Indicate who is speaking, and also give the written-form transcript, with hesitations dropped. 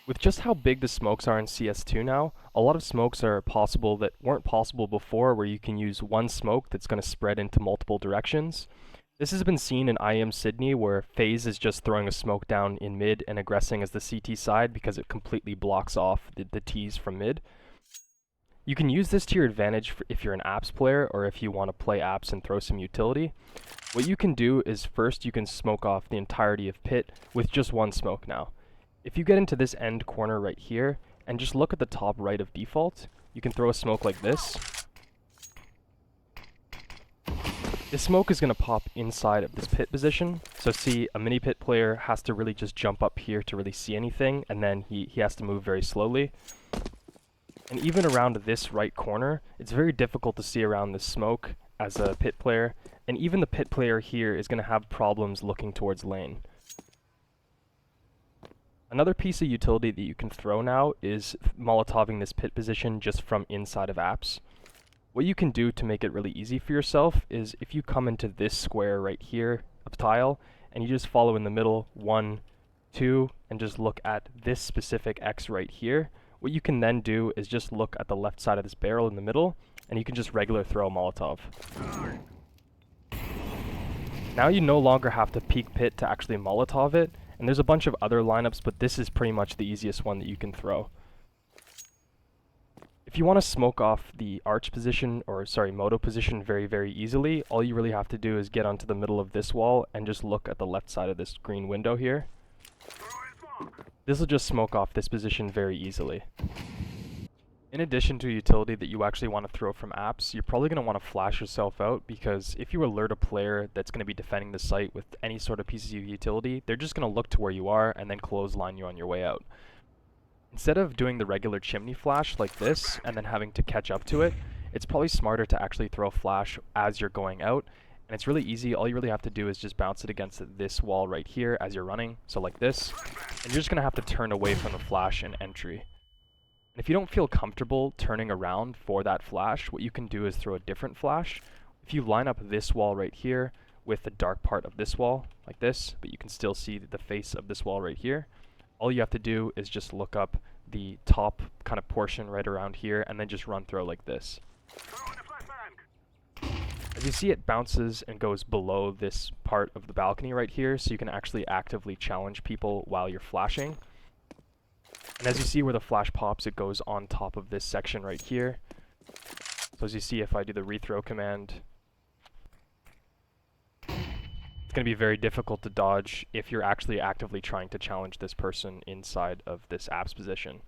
Speaker 1: With just how big the smokes are in CS2 now, a lot of smokes are possible that weren't possible before, where you can use one smoke that's going to spread into multiple directions. This has been seen in IM Sydney, where FaZe is just throwing a smoke down in mid and aggressing as the CT side because it completely blocks off the Ts from mid. You can use this to your advantage if you're an Apps player or if you want to play Apps and throw some utility. What you can do is first you can smoke off the entirety of pit with just one smoke now. If you get into this end corner right here and just look at the top right of default, you can throw a smoke like this. This smoke is going to pop inside of this pit position. So see, a mini pit player has to really just jump up here to really see anything, and then he has to move very slowly. And even around this right corner, it's very difficult to see around this smoke as a pit player, and even the pit player here is going to have problems looking towards lane. Another piece of utility that you can throw now is Molotoving this pit position just from inside of Apps. What you can do to make it really easy for yourself is if you come into this square right here of tile, and you just follow in the middle, 1, 2, and just look at this specific X right here, what you can then do is just look at the left side of this barrel in the middle, and you can just regular throw a Molotov. Now you no longer have to peek pit to actually Molotov it, and there's a bunch of other lineups, but this is pretty much the easiest one that you can throw. If you want to smoke off the arch position, or sorry, Moto position very easily, all you really have to do is get onto the middle of this wall and just look at the left side of this green window here. This will just smoke off this position very easily. In addition to a utility that you actually want to throw from Apps, you're probably going to want to flash yourself out, because if you alert a player that's going to be defending the site with any sort of pieces of utility, they're just going to look to where you are and then clothesline you on your way out. Instead of doing the regular chimney flash like this and then having to catch up to it, it's probably smarter to actually throw a flash as you're going out. And it's really easy. All you really have to do is just bounce it against this wall right here as you're running, so like this. And you're just going to have to turn away from the flash and entry. And if you don't feel comfortable turning around for that flash, what you can do is throw a different flash. If you line up this wall right here with the dark part of this wall, like this, but you can still see the face of this wall right here, all you have to do is just look up the top kind of portion right around here and then just run through like this. As you see, it bounces and goes below this part of the balcony right here, so you can actually actively challenge people while you're flashing. And as you see where the flash pops, it goes on top of this section right here. So as you see, if I do the rethrow command, it's going to be very difficult to dodge if you're actually actively trying to challenge this person inside of this Apps position.